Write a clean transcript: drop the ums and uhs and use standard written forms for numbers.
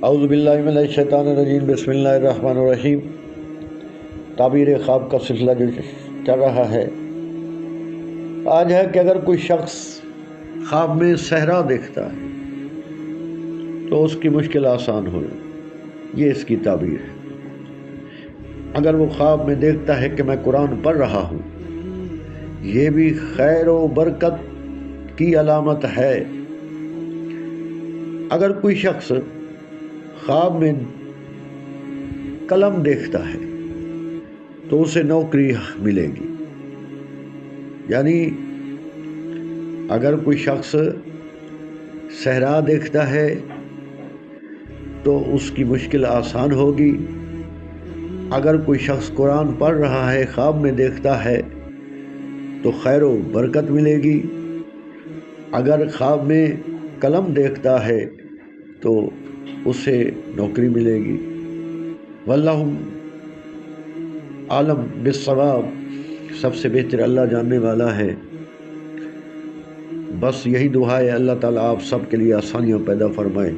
اعوذ باللہ من الشیطان الرجیم، بسم اللہ الرحمن الرحیم۔ تعبیر خواب کا سلسلہ جو چل رہا ہے آج ہے کہ اگر کوئی شخص خواب میں صحرا دیکھتا ہے تو اس کی مشکل آسان ہو، یہ اس کی تعبیر ہے۔ اگر وہ خواب میں دیکھتا ہے کہ میں قرآن پڑھ رہا ہوں، یہ بھی خیر و برکت کی علامت ہے۔ اگر کوئی شخص خواب میں قلم دیکھتا ہے تو اسے نوکری ملے گی۔ یعنی اگر کوئی شخص صحرا دیکھتا ہے تو اس کی مشکل آسان ہوگی۔ اگر کوئی شخص قرآن پڑھ رہا ہے خواب میں دیکھتا ہے تو خیر و برکت ملے گی۔ اگر خواب میں قلم دیکھتا ہے تو اسے نوکری ملے گی۔ واللہ عالم بالصواب، سب سے بہتر اللہ جاننے والا ہے۔ بس یہی دعا ہے، اللہ تعالیٰ آپ سب کے لیے آسانیاں پیدا فرمائے۔